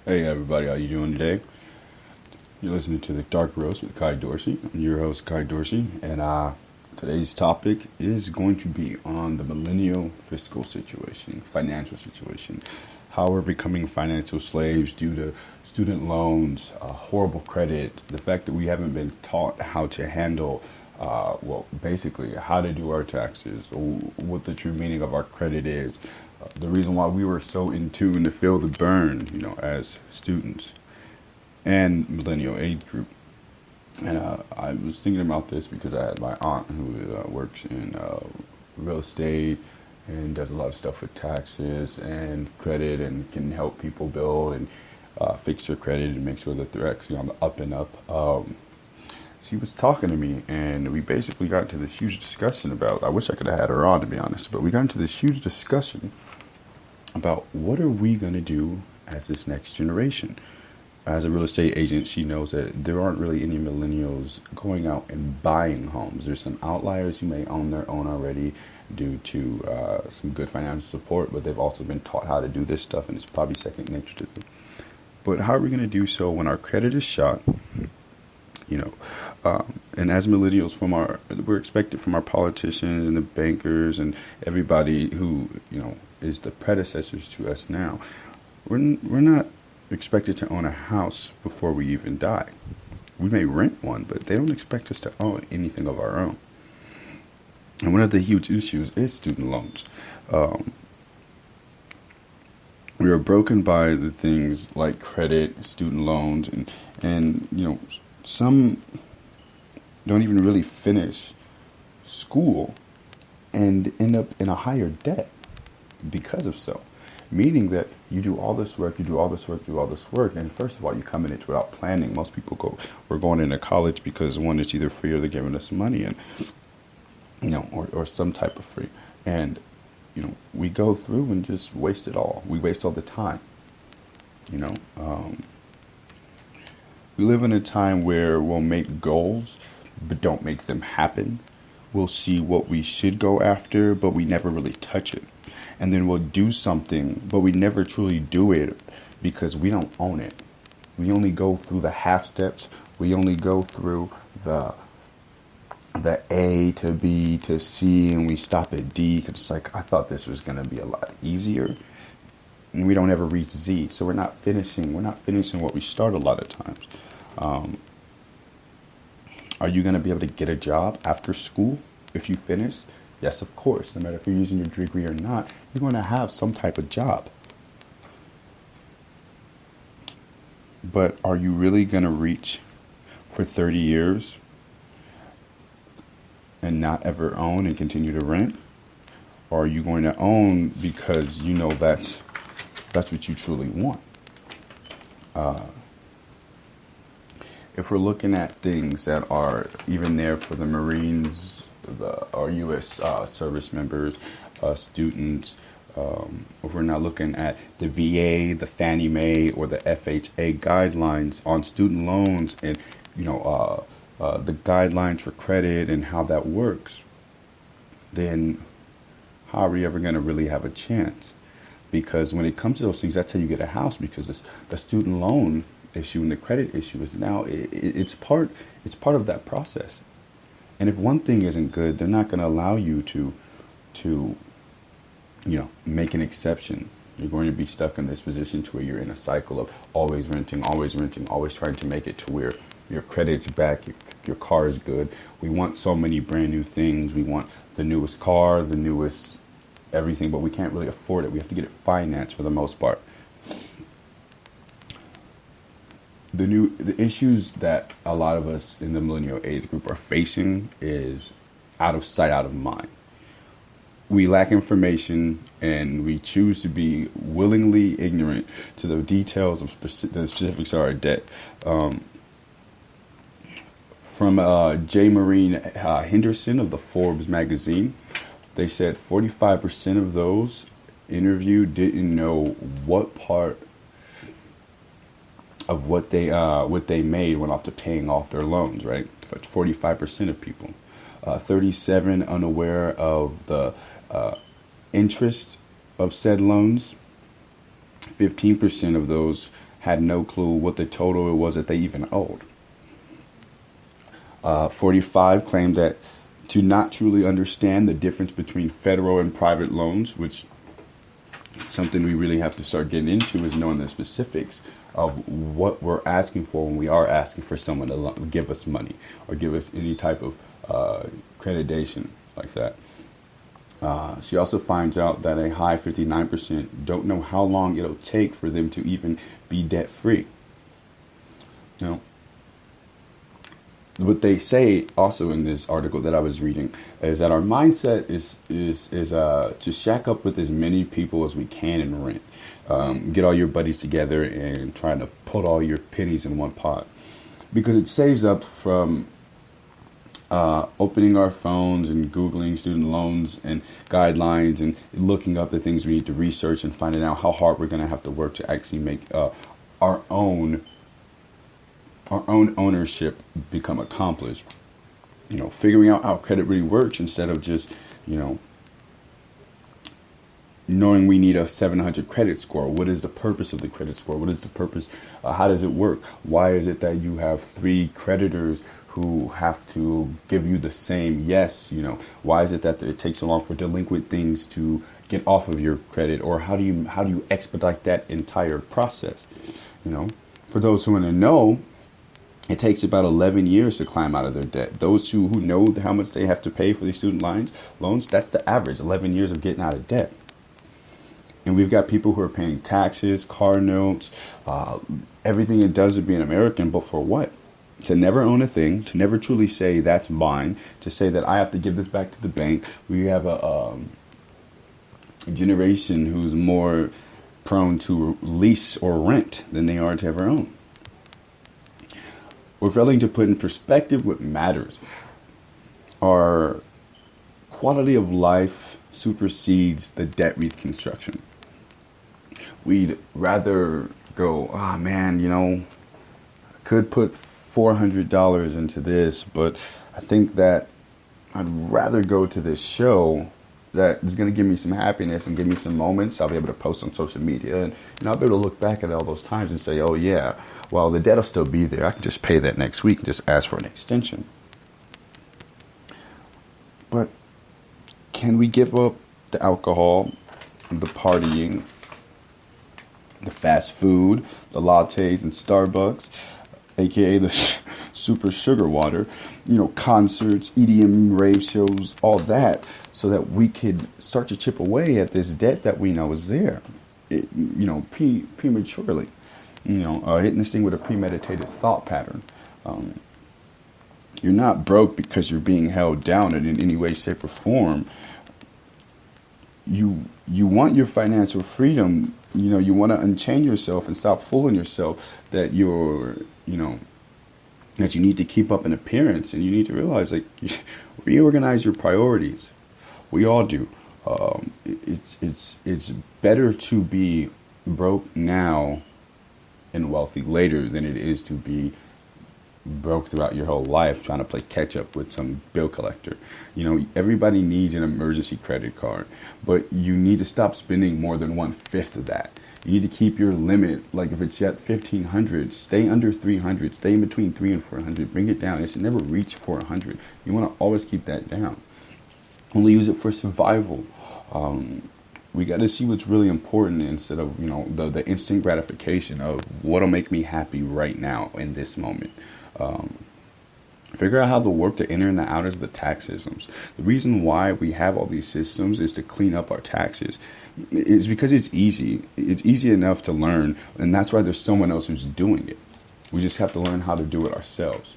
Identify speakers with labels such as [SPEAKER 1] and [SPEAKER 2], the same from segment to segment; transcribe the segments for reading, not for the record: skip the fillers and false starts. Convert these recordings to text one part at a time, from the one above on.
[SPEAKER 1] Hey everybody, how you doing today? You're listening to the Dark Roast with Kai Dorsey. I'm your host, Kai Dorsey, and today's topic is going to be on the millennial fiscal situation, financial situation, how we're becoming financial slaves due to student loans, horrible credit, the fact that we haven't been taught how to handle, basically how to do our taxes, or what the true meaning of our credit is. The reason why we were so in tune to feel the burn, as students and millennial age group. And I was thinking about this because I had my aunt who works in real estate and does a lot of stuff with taxes and credit and can help people build and fix their credit and make sure that they're actually on the up and up. She was talking to me, and we basically got into this huge discussion about, I wish I could have had her on, to be honest, but we got into this huge discussion about what are we going to do as this next generation. As a real estate agent, she knows that there aren't really any millennials going out and buying homes. There's some outliers who may own their own already due to some good financial support, but they've also been taught how to do this stuff, and it's probably second nature to them. But how are we going to do so when our credit is shot? And as millennials, we're expected from our politicians and the bankers and everybody who is the predecessors to us now. We're not expected to own a house before we even die. We may rent one, but they don't expect us to own anything of our own. And one of the huge issues is student loans. We are broken by the things like credit, student loans, and some don't even really finish school and end up in a higher debt because of so. Meaning that you do all this work, and first of all, you come in it without planning. Most people we're going into college because one, it's either free or they're giving us money, and or some type of free. And we go through and just waste it all. We waste all the time. We live in a time where we'll make goals, but don't make them happen. We'll see what we should go after, but we never really touch it. And then we'll do something, but we never truly do it because we don't own it. We only go through the half steps. We only go through the A to B to C, and we stop at D because it's like, I thought this was going to be a lot easier. And we don't ever reach Z. So we're not finishing what we start a lot of times. Are you going to be able to get a job after school if you finish? Yes, of course. No matter if you're using your degree or not, you're going to have some type of job. But are you really going to reach for 30 years and not ever own and continue to rent? Or are you going to own because that's what you truly want? If we're looking at things that are even there for the Marines, our U.S. Service members, students, if we're not looking at the VA, the Fannie Mae, or the FHA guidelines on student loans and, the guidelines for credit and how that works, then how are we ever going to really have a chance? Because when it comes to those things, that's how you get a house, because the student loan issue and the credit issue is now, it's part of that process. And if one thing isn't good, they're not going to allow you to make an exception. You're going to be stuck in this position to where you're in a cycle of always renting, always trying to make it to where your credit's back, your car is good. We want so many brand new things. We want the newest car, the newest everything, but we can't really afford it. We have to get it financed for the most part. The issues that a lot of us in the millennial age group are facing is out of sight, out of mind. We lack information, and we choose to be willingly ignorant to the details of the specifics of our debt. From J. Marine Henderson of the Forbes magazine, they said 45% of those interviewed didn't know what part of what they made went off to paying off their loans, right? 45% of people. 37 unaware of the interest of said loans. 15% of those had no clue what the total it was that they even owed. 45 claimed that to not truly understand the difference between federal and private loans, which something we really have to start getting into, is knowing the specifics of what we're asking for when we are asking for someone to give us money or give us any type of accreditation like that. She also finds out that a high 59% don't know how long it'll take for them to even be debt free. You know, what they say also in this article that I was reading is that our mindset is to shack up with as many people as we can in rent. Get all your buddies together and try to put all your pennies in one pot, because it saves up from opening our phones and Googling student loans and guidelines and looking up the things we need to research and finding out how hard we're going to have to work to actually make our own ownership become accomplished. You know, figuring out how credit really works instead of just, you know, knowing we need a 700 credit score. What is the purpose of the credit score? What is the purpose? How does it work? Why is it that you have 3 creditors who have to give you the same yes? You know, why is it that it takes so long for delinquent things to get off of your credit? Or how do you expedite that entire process? You know, for those who want to know, it takes about 11 years to climb out of their debt. Those who know how much they have to pay for these student loans, that's the average, 11 years of getting out of debt. And we've got people who are paying taxes, car notes, everything it does to be an American, but for what? To never own a thing, to never truly say that's mine, to say that I have to give this back to the bank. We have a generation who's more prone to lease or rent than they are to ever own. We're failing to put in perspective what matters. Our quality of life supersedes the debt reconstruction. We'd rather go, man, you know, I could put $400 into this, but I think that I'd rather go to this show that is going to give me some happiness and give me some moments. I'll be able to post on social media, and I'll be able to look back at all those times and say, oh yeah, well, the debt will still be there. I can just pay that next week and just ask for an extension. But can we give up the alcohol, the partying, the fast food, the lattes and Starbucks, aka the super sugar water, you know, concerts, EDM, rave shows, all that, so that we could start to chip away at this debt that we know is there, prematurely, hitting this thing with a premeditated thought pattern. You're not broke because you're being held down in any way, shape, or form. You want your financial freedom. You want to unchain yourself and stop fooling yourself that that you need to keep up an appearance, and you need to realize, reorganize your priorities. We all do. It's better to be broke now and wealthy later than it is to be broke throughout your whole life trying to play catch up with some bill collector. Everybody needs an emergency credit card, but you need to stop spending more than 1/5 of that. You need to keep your limit. Like if it's at 1,500, stay under 300, stay in between 300 and 400, bring it down. It should never reach 400. You want to always keep that down. Only use it for survival. We got to see what's really important instead of, the instant gratification of what'll make me happy right now in this moment. Figure out how to work the inner and the outer of the tax systems. The reason why we have all these systems is to clean up our taxes. It's because it's easy. It's easy enough to learn, and that's why there's someone else who's doing it. We just have to learn how to do it ourselves.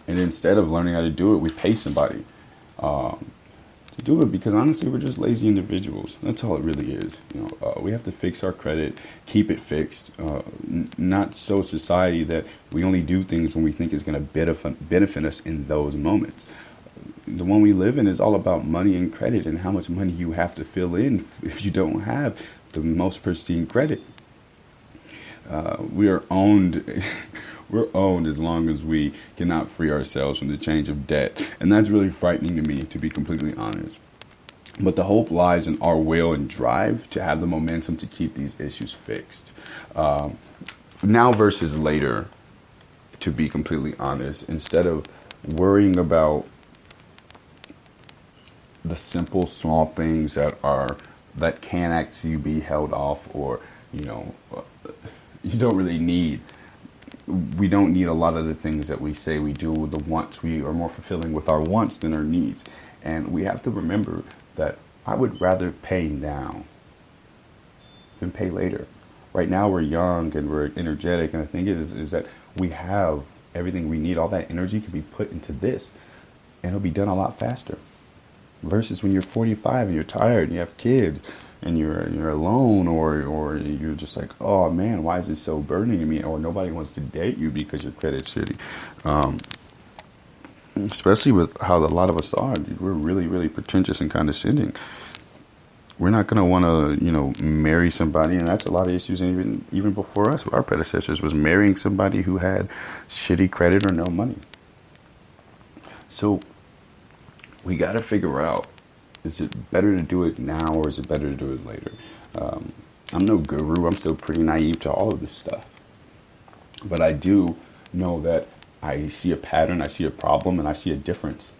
[SPEAKER 1] And instead of learning how to do it, we pay somebody to do it, because honestly, we're just lazy individuals. That's all it really is. We have to fix our credit, keep it fixed, not so society that we only do things when we think it's going to benefit us in those moments. The one we live in is all about money and credit and how much money you have to fill in if you don't have the most pristine credit. We are owned. We're owned as long as we cannot free ourselves from the change of debt. And that's really frightening to me, to be completely honest. But the hope lies in our will and drive to have the momentum to keep these issues fixed. Now versus later, to be completely honest, instead of worrying about the simple small things that can actually be held off, or you don't really need, we don't need a lot of the things that we say we do. The wants, we are more fulfilling with our wants than our needs. And we have to remember that I would rather pay now than pay later. Right now we're young and we're energetic, and the thing is that we have everything we need. All that energy can be put into this, and it'll be done a lot faster. Versus when you're 45 and you're tired and you have kids and you're alone, or you're just like, oh man, why is it so burdening to me? Or nobody wants to date you because your credit's shitty. Especially with how a lot of us are, dude, we're really, really pretentious and condescending. We're not going to want to, marry somebody, and that's a lot of issues. And even before us, our predecessors was marrying somebody who had shitty credit or no money. So we got to figure out, is it better to do it now or is it better to do it later? I'm no guru. I'm still pretty naive to all of this stuff. But I do know that I see a pattern, I see a problem, and I see a difference.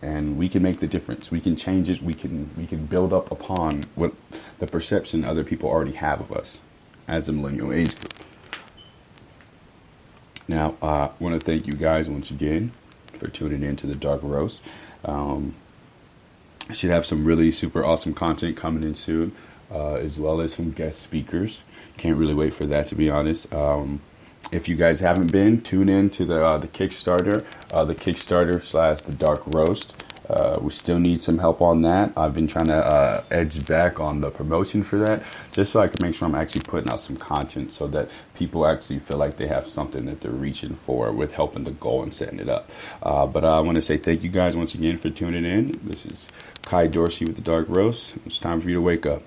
[SPEAKER 1] And we can make the difference. We can change it. We can build up upon what the perception other people already have of us as a millennial age group. Now, I want to thank you guys once again for tuning in to the Dark Roast. I should have some really super awesome content coming in soon, as well as some guest speakers. Can't really wait for that, to be honest. If you guys haven't been, tune in to the Kickstarter, /the Dark Roast. We still need some help on that. I've been trying to edge back on the promotion for that, just so I can make sure I'm actually putting out some content so that people actually feel like they have something that they're reaching for with helping the goal and setting it up. But I want to say thank you guys once again for tuning in. This is Kai Dorsey with the Dark Roast. It's time for you to wake up.